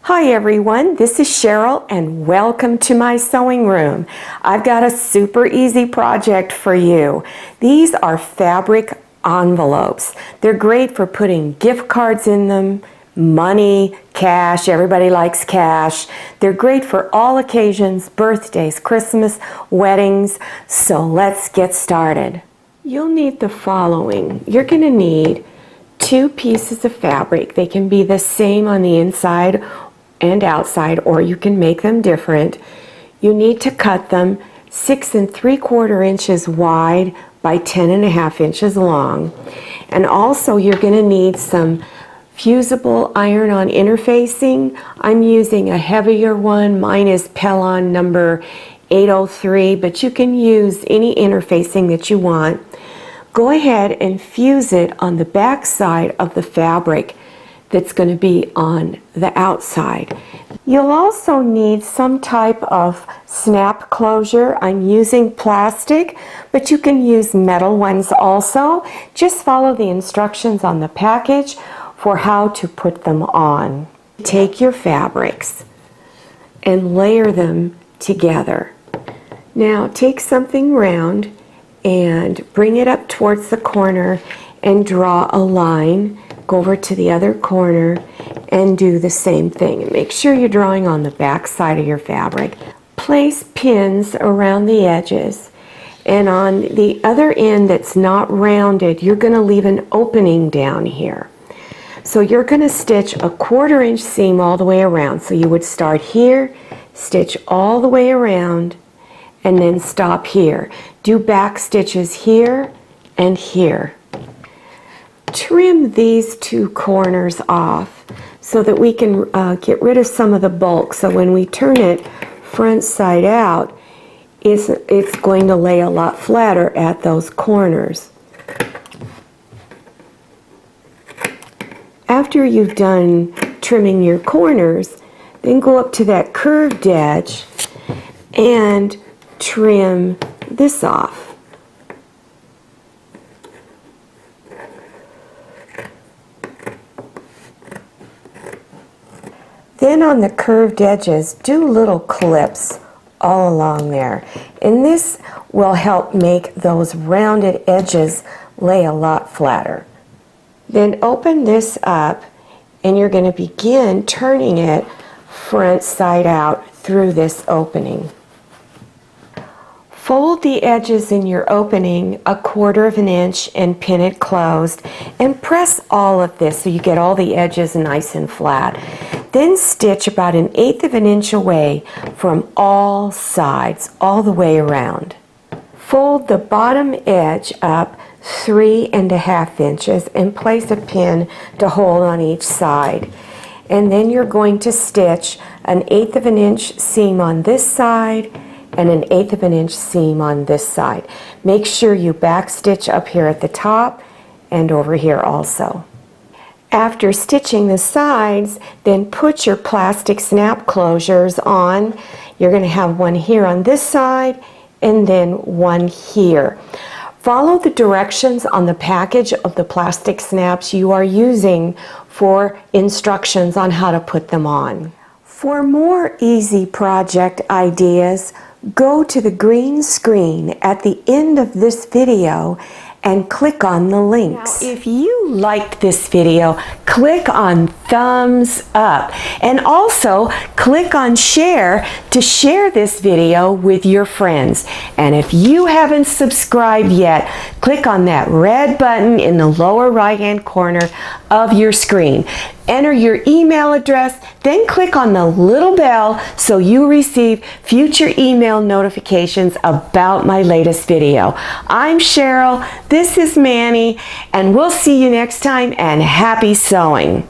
Hi everyone, this is Cheryl and welcome to my sewing room. I've got a super easy project for you. These are fabric envelopes. They're great for putting gift cards in them, money, cash. Everybody likes cash. They're great for all occasions, birthdays, Christmas, weddings. So let's get started. You'll need the following. You're going to need 2 pieces of fabric. They can be the same on the inside and outside, or you can make them different. You need to cut them 6 3/4 inches wide by 10 1/2 inches long. And also you're going to need some FUSIBLE iron-on interfacing. I'm using a heavier one. Mine is Pellon number 803, but you can use any interfacing that you want. Go ahead and fuse it on the back side of the fabric that's going to be on the outside. You'll also need some type of snap closure. I'm using plastic, but you can use metal ones also. Just follow the instructions on the package for how to put them on. Take your fabrics and layer them together. Now take something round and bring it up towards the corner and draw a line. Go over to the other corner and do the same thing. And make sure you're drawing on the back side of your fabric. Place pins around the edges, and on the other end that's not rounded, you're going to leave an opening down here. So you're going to stitch a 1/4 inch seam all the way around. So you would start here, stitch all the way around, and then stop here. Do back stitches here and here. Trim these 2 corners off so that we can get rid of some of the bulk. So when we turn it front side out, it's going to lay a lot flatter at those corners. After you've done trimming your corners, then go up to that curved edge and trim this off. Then on the curved edges, do little clips all along there. And this will help make those rounded edges lay a lot flatter. Then open this up and you're going to begin turning it front side out through this opening. Fold the edges in your opening 1/4 inch and pin it closed, and press all of this so you get all the edges nice and flat. Then stitch about 1/8 inch away from all sides, all the way around. Fold the bottom edge up 3 1/2 inches and place a pin to hold on each side. And then you're going to stitch 1/8 inch seam on this side and 1/8 inch seam on this side. Make sure you back stitch up here at the top and over here also. After stitching the sides, then put your plastic snap closures on. You're going to have one here on this side and then one here. Follow the directions on the package of the plastic snaps you are using for instructions on how to put them on. For more easy project ideas, go to the green screen at the end of this video and click on the links. Now, if you liked this video, click on thumbs up, and also click on share to share this video with your friends. And if you haven't subscribed yet, click on that red button in the lower right hand corner of your screen. Enter your email address, then click on the little bell so you receive future email notifications about my latest video. I'm Cheryl, this is Manny, and we'll see you next time, and happy sewing!